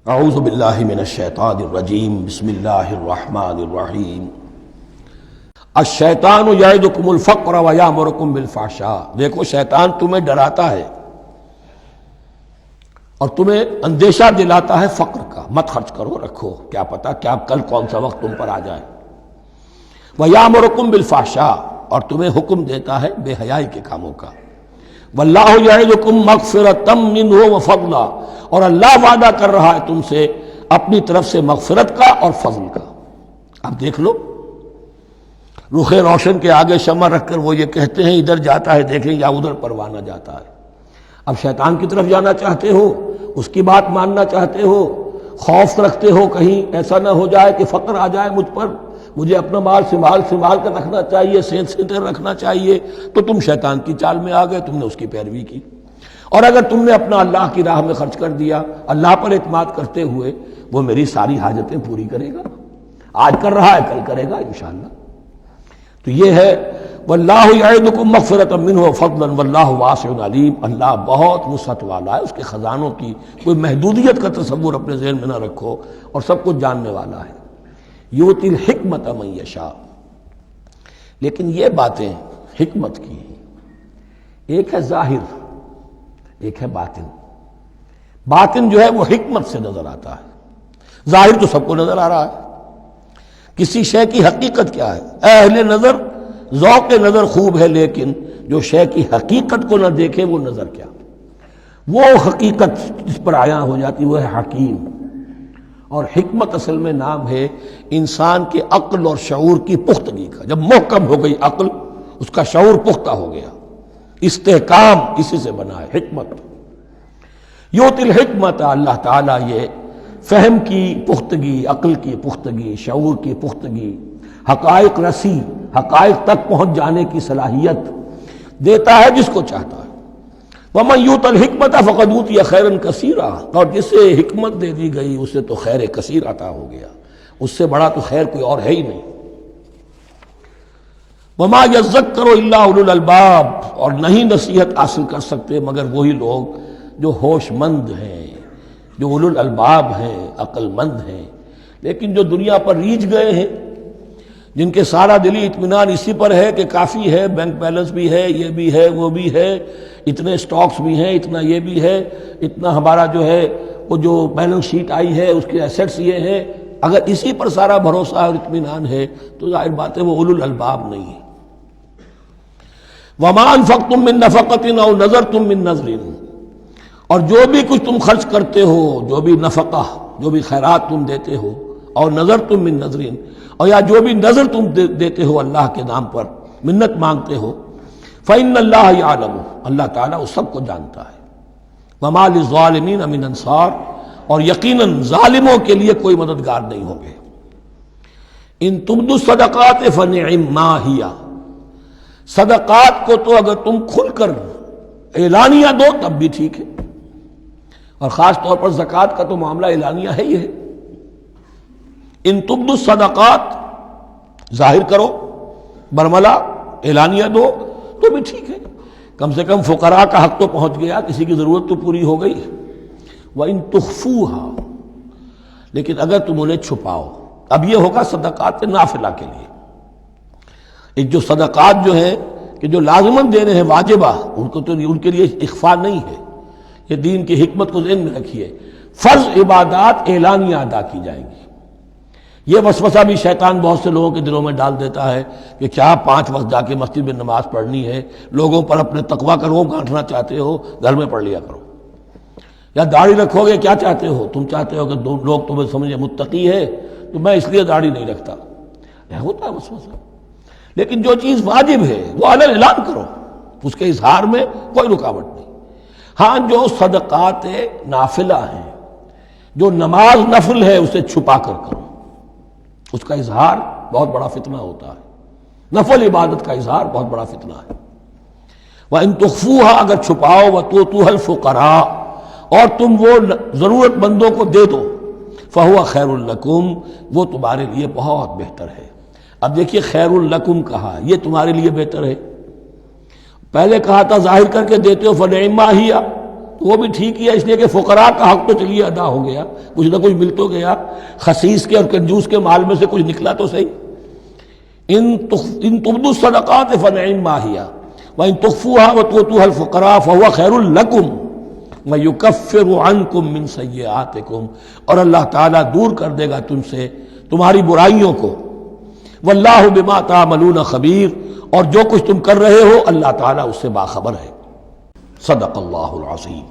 اعوذ باللہ من الشیطان الرجیم بسم اللہ الرحمن الرحیم الشیطان یعدکم الفقر ویامرکم بالفحشاء۔ دیکھو شیطان تمہیں ڈراتا ہے اور تمہیں اندیشہ دلاتا ہے فقر کا، مت خرچ کرو، رکھو، کیا پتا کیا کل کون سا وقت تم پر آ جائے۔ ویامرکم بالفحشاء، اور تمہیں حکم دیتا ہے بے حیائی کے کاموں کا۔ واللہ یعدکم مغفرۃ منہ وفضلا، اور اللہ وعدہ کر رہا ہے تم سے اپنی طرف سے مغفرت کا اور فضل کا۔ اب دیکھ لو، رخ روشن کے آگے شمع رکھ کر وہ یہ کہتے ہیں ادھر جاتا ہے دیکھیں یا ادھر پروانہ جاتا ہے۔ اب شیطان کی طرف جانا چاہتے ہو، اس کی بات ماننا چاہتے ہو، خوف رکھتے ہو کہیں ایسا نہ ہو جائے کہ فقر آ جائے مجھ پر، مجھے اپنا مال سنبھال کر رکھنا چاہیے، صحت رکھنا چاہیے، تو تم شیطان کی چال میں آ گئے، تم نے اس کی پیروی کی۔ اور اگر تم نے اپنا اللہ کی راہ میں خرچ کر دیا، اللہ پر اعتماد کرتے ہوئے، وہ میری ساری حاجتیں پوری کرے گا، آج کر رہا ہے کل کرے گا انشاءاللہ۔ تو یہ ہے واللہ یعدکم مغفرۃ منہ وفضلا واللہ واسع علیم، اللہ بہت وسعت والا ہے، اس کے خزانوں کی کوئی محدودیت کا تصور اپنے ذہن میں نہ رکھو، اور سب کچھ جاننے والا ہے۔ یؤتی الحکمۃ من یشاء، لیکن یہ باتیں حکمت کی ہیں، ایک ہے ظاہر ایک ہے باطن۔ باطن جو ہے وہ حکمت سے نظر آتا ہے، ظاہر تو سب کو نظر آ رہا ہے۔ کسی شے کی حقیقت کیا ہے، اہل نظر ذوق نظر خوب ہے، لیکن جو شے کی حقیقت کو نہ دیکھے وہ نظر کیا، وہ حقیقت جس پر عیاں ہو جاتی وہ ہے حکیم۔ اور حکمت اصل میں نام ہے انسان کے عقل اور شعور کی پختگی کا۔ جب محکم ہو گئی عقل، اس کا شعور پختہ ہو گیا، استحکام اسی سے بنا ہے حکمت۔ یؤتی الحکمت، اللہ تعالیٰ یہ فہم کی پختگی، عقل کی پختگی، شعور کی پختگی، حقائق رسی، حقائق تک پہنچ جانے کی صلاحیت دیتا ہے جس کو چاہتا ہے۔ وَمَن یُؤْتَ الْحِکْمَةَ فَقَدْ أُوتِیَ خَیْرًا کَثِیرًا، اور جسے حکمت دے دی گئی اسے تو خیر کثیر عطا ہو گیا، اس سے بڑا تو خیر کوئی اور ہے ہی نہیں۔ وَمَا يَذَّکَّرُ إِلَّا أُولُو الْأَلْبَابِ، اور نہیں نصیحت حاصل کر سکتے مگر وہی لوگ جو ہوش مند ہیں، جو اولو الالباب ہیں، عقل مند ہیں۔ لیکن جو دنیا پر ریجھ گئے ہیں، جن کے سارا دلی اطمینان اسی پر ہے کہ کافی ہے، بینک بیلنس بھی ہے، یہ بھی ہے، وہ بھی ہے، اتنے سٹاکس بھی ہیں، اتنا یہ بھی ہے، اتنا ہمارا جو ہے وہ جو بیلنس شیٹ آئی ہے اس کے ایسیٹس یہ ہیں، اگر اسی پر سارا بھروسہ اور اطمینان ہے تو ظاہر بات ہے وہ اولو الالباب نہیں ہے۔ وَمَا أَنفَقْتُم مِّن نَفَقَةٍ أَوْ نَذَرْتُم مِّن نَذْرٍ، اور جو بھی کچھ تم خرچ کرتے ہو، جو بھی نفقہ، جو بھی خیرات تم دیتے ہو، اور نظر تم من نظرین، اور یا جو بھی نظر تم دیتے ہو اللہ کے نام پر، منت مانگتے ہو، فإن اللہ یعلم، اللہ تعالیٰ اس سب کو جانتا ہے۔ وما للظالمین من انصار، اور یقیناً ظالموں کے لیے کوئی مددگار نہیں ہوں گے۔ ان تبدوا الصدقات فنعما ہی، صدقات کو تو اگر تم کھل کر اعلانیہ دو تب بھی ٹھیک ہے، اور خاص طور پر زکوٰۃ کا تو معاملہ اعلانیہ ہے ہی ہے۔ ان تبدوا الصدقات، ظاہر کرو، برملا اعلانیہ دو تو بھی ٹھیک ہے، کم سے کم فقراء کا حق تو پہنچ گیا، کسی کی ضرورت تو پوری ہو گئی۔ وَإِن تُخْفُوهَا، لیکن اگر تم انہیں چھپاؤ، اب یہ ہوگا صدقات نافلہ کے لیے۔ ایک جو صدقات جو ہیں کہ جو لازماً دینے ہیں واجبہ، ان کو تو ان کے لیے اخفاء نہیں ہے، یہ دین کی حکمت کو ذہن میں رکھیے۔ فرض عبادات اعلانیہ ادا کی جائیں گی۔ یہ وسوسہ بھی شیطان بہت سے لوگوں کے دلوں میں ڈال دیتا ہے کہ کیا 5 وقت جا کے مسجد میں نماز پڑھنی ہے، لوگوں پر اپنے تقویٰ کا روب گانٹھنا چاہتے ہو، گھر میں پڑھ لیا کرو۔ یا داڑھی رکھو گے، کیا چاہتے ہو، تم چاہتے ہو کہ لوگ تمہیں سمجھے متقی ہے تو میں اس لیے داڑھی نہیں رکھتا، ہوتا ہے وسوسہ۔ لیکن جو چیز واجب ہے وہ علن اعلان کرو، اس کے اظہار میں کوئی رکاوٹ نہیں۔ ہاں جو صدقات نافلہ ہیں، جو نماز نفل ہے، اسے چھپا کر کرو، اس کا اظہار بہت بڑا فتنہ ہوتا ہے، نفل عبادت کا اظہار بہت بڑا فتنہ ہے۔ وَإِن تُخْفُوهَا، اگر چھپاؤ، وَتُؤْتُوهَا الْفُقَرَاءَ، اور تم وہ ضرورت مندوں کو دے دو، فَهُوَ خَيْرٌ لَكُمْ، وہ تمہارے لیے بہت بہتر ہے۔ اب دیکھیے خیر لکم کہا، یہ تمہارے لیے بہتر ہے۔ پہلے کہا تھا ظاہر کر کے دیتے ہو فنعما ہی، وہ بھی ٹھیک ہی ہے، اس لیے کہ فقراء کا حق تو چلیے ادا ہو گیا، کچھ نہ کچھ مل تو گیا، خسیس کے اور کنجوس کے مال میں سے کچھ نکلا تو صحیح۔ ان تبدوا الصدقات فنعما هي وان تخفوها وتؤتوها الفقراء فهو خير لكم ويكفر عنكم من سيئاتكم، اور اللہ تعالیٰ دور کر دے گا تم سے تمہاری برائیوں کو۔ واللہ بما تعملون خبیر، اور جو کچھ تم کر رہے ہو اللہ تعالیٰ اس سے باخبر ہے۔ صدق اللہ العظیم۔